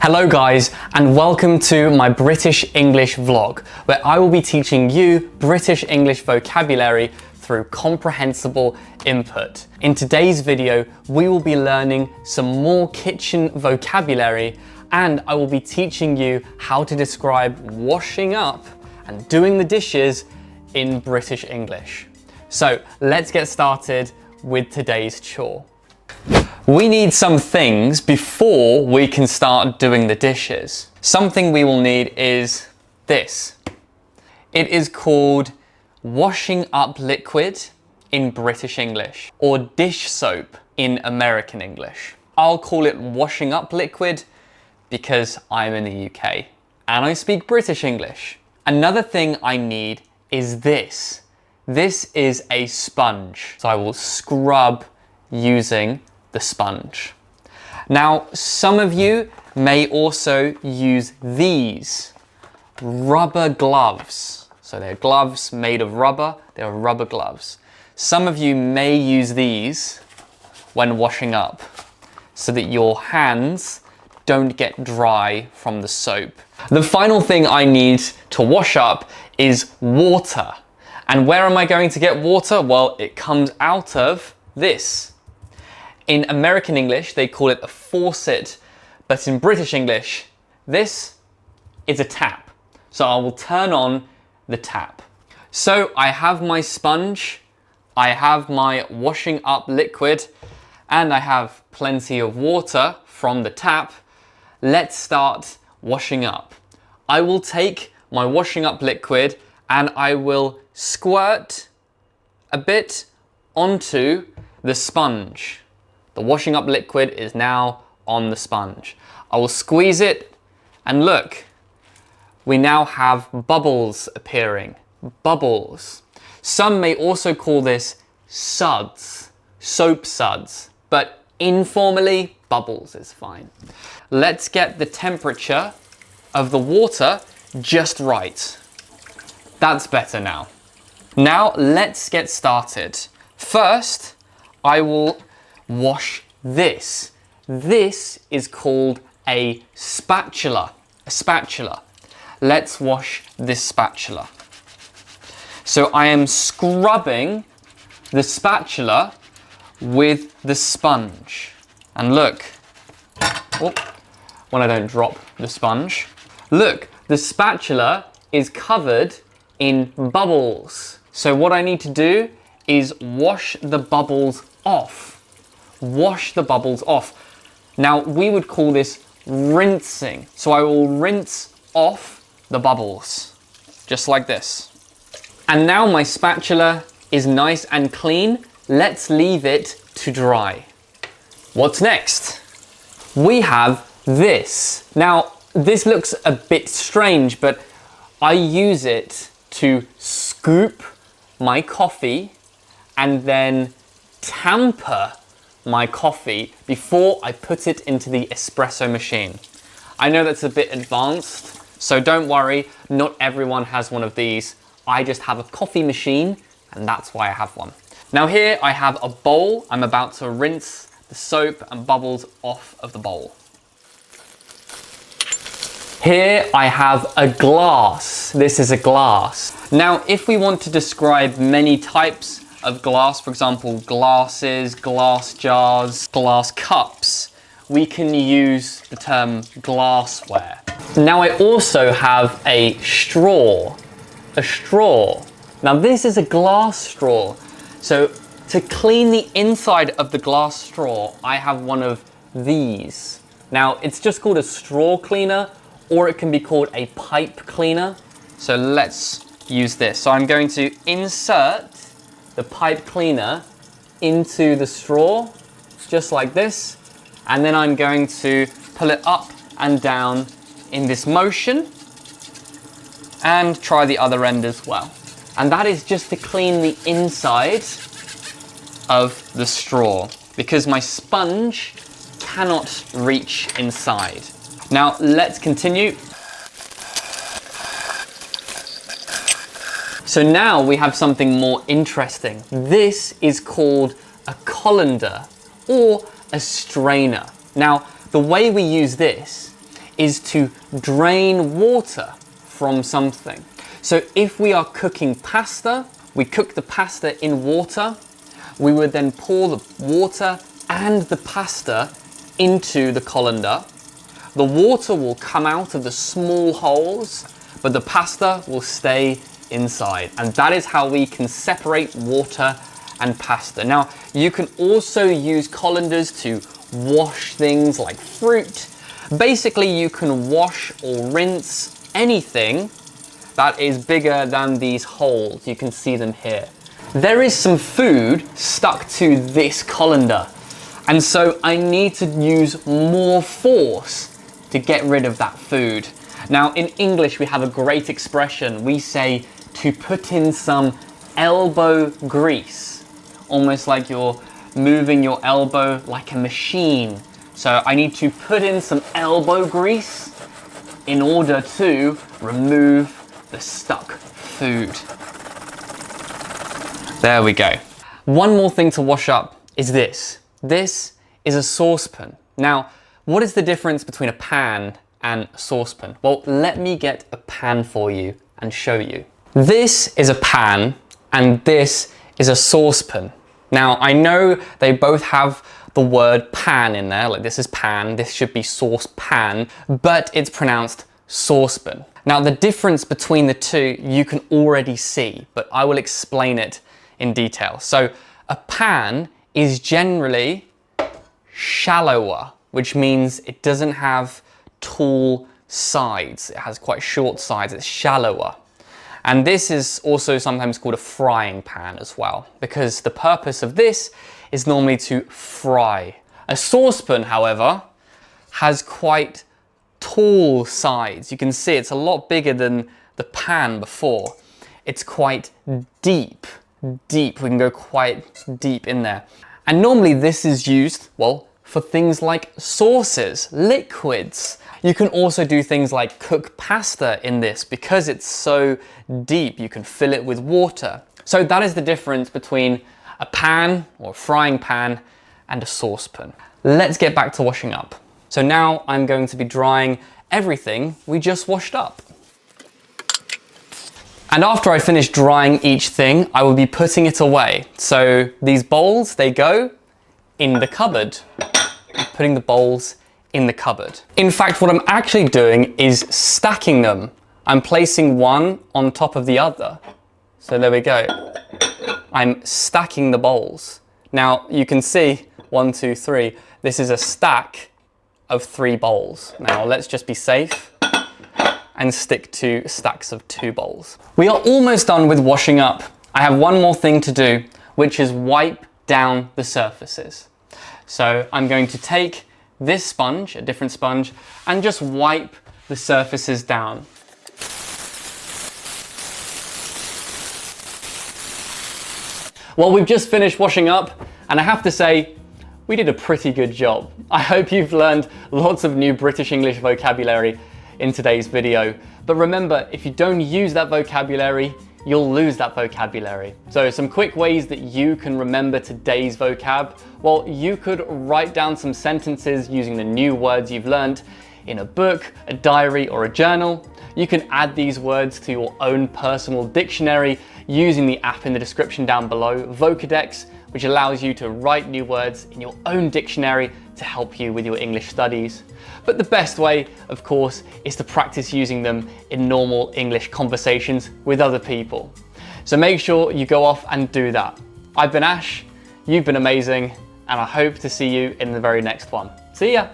Hello guys, and welcome to my British English vlog, where I will be teaching you British English vocabulary through comprehensible input. In today's video, we will be learning some more kitchen vocabulary, and I will be teaching you how to describe washing up and doing the dishes in British English. So let's get started with today's chore. We need some things before we can start doing the dishes. Something we will need is this. It is called washing up liquid in British English, or dish soap in American English. I'll call it washing up liquid because I'm in the UK and I speak British English. Another thing I need is this. This is a sponge. So I will scrub using the sponge. Now, some of you may also use these rubber gloves. So they're gloves made of rubber, they're rubber gloves. Some of you may use these when washing up so that your hands don't get dry from the soap. The final thing I need to wash up is water. And where am I going to get water? Well, it comes out of this. In American English, they call it a faucet, but in British English, this is a tap. So I will turn on the tap. So I have my sponge, I have my washing up liquid, and I have plenty of water from the tap. Let's start washing up. I will take my washing up liquid and I will squirt a bit onto the sponge. The washing up liquid is now on the sponge. I will squeeze it and look, we now have bubbles appearing. Bubbles. Some may also call this suds, soap suds, but informally, bubbles is fine. Let's get the temperature of the water just right. That's better now. Now let's get started. First, I will wash this. This is called a spatula. A spatula. Let's wash this spatula. So I am scrubbing the spatula with the sponge. And look, oh, when I don't drop the sponge. Look, the spatula is covered in bubbles. So what I need to do is wash the bubbles off. Wash the bubbles off. Now we would call this rinsing. So I will rinse off the bubbles, just like this. And now my spatula is nice and clean. Let's leave it to dry. What's next? We have this. Now this looks a bit strange, but I use it to scoop my coffee and then tamper my coffee before I put it into the espresso machine. I know that's a bit advanced, so don't worry, not everyone has one of these. I just have a coffee machine, and that's why I have one. Now here I have a bowl. I'm about to rinse the soap and bubbles off of the bowl. Here I have a glass. This is a glass. Now, if we want to describe many types of glass, for example, glasses, glass jars, glass cups, we can use the term glassware. Now I also have a straw. A straw. Now this is a glass straw. So to clean the inside of the glass straw, I have one of these. Now it's just called a straw cleaner, or it can be called a pipe cleaner. So let's use this. So I'm going to insert the pipe cleaner into the straw, just like this. And then I'm going to pull it up and down in this motion and try the other end as well. And that is just to clean the inside of the straw because my sponge cannot reach inside. Now let's continue. So now we have something more interesting. This is called a colander or a strainer. Now, the way we use this is to drain water from something. So if we are cooking pasta, we cook the pasta in water, we would then pour the water and the pasta into the colander. The water will come out of the small holes, but the pasta will stay inside. And that is how we can separate water and pasta. Now, you can also use colanders to wash things like fruit. Basically, you can wash or rinse anything that is bigger than these holes. You can see them here. There is some food stuck to this colander, and so I need to use more force to get rid of that food. Now, in English, we have a great expression. We say to put in some elbow grease, almost like you're moving your elbow like a machine. So I need to put in some elbow grease in order to remove the stuck food. There we go. One more thing to wash up is this. This is a saucepan. Now, what is the difference between a pan and a saucepan? Well, let me get a pan for you and show you. This is a pan and this is a saucepan. Now, I know they both have the word pan in there, like this is pan, this should be saucepan, but it's pronounced saucepan. Now, the difference between the two you can already see, but I will explain it in detail. So a pan is generally shallower, which means it doesn't have tall sides. It has quite short sides, it's shallower. And this is also sometimes called a frying pan as well, because the purpose of this is normally to fry. A saucepan, however, has quite tall sides. You can see it's a lot bigger than the pan before. It's quite deep. We can go quite deep in there. And normally this is used, well, for things like sauces, liquids. You can also do things like cook pasta in this because it's so deep. You can fill it with water. So that is the difference between a pan or a frying pan and a saucepan. Let's get back to washing up. So now I'm going to be drying everything we just washed up. And after I finish drying each thing, I will be putting it away. So these bowls, they go in the cupboard. I'm putting the bowls in the cupboard. In fact, what I'm actually doing is stacking them. I'm placing one on top of the other. So there we go. I'm stacking the bowls. Now you can see 1, 2, 3. This is a stack of 3 bowls. Now let's just be safe and stick to stacks of 2 bowls. We are almost done with washing up. I have one more thing to do, which is wipe down the surfaces. So I'm going to take this sponge, a different sponge, and just wipe the surfaces down. Well, we've just finished washing up, and I have to say, we did a pretty good job. I hope you've learned lots of new British English vocabulary in today's video. But remember, if you don't use that vocabulary, you'll lose that vocabulary. So some quick ways that you can remember today's vocab. Well, you could write down some sentences using the new words you've learned in a book, a diary, or a journal. You can add these words to your own personal dictionary using the app in the description down below, Vocadex, which allows you to write new words in your own dictionary to help you with your English studies. But the best way, of course, is to practice using them in normal English conversations with other people. So make sure you go off and do that. I've been Ash, you've been amazing, and I hope to see you in the very next one. See ya!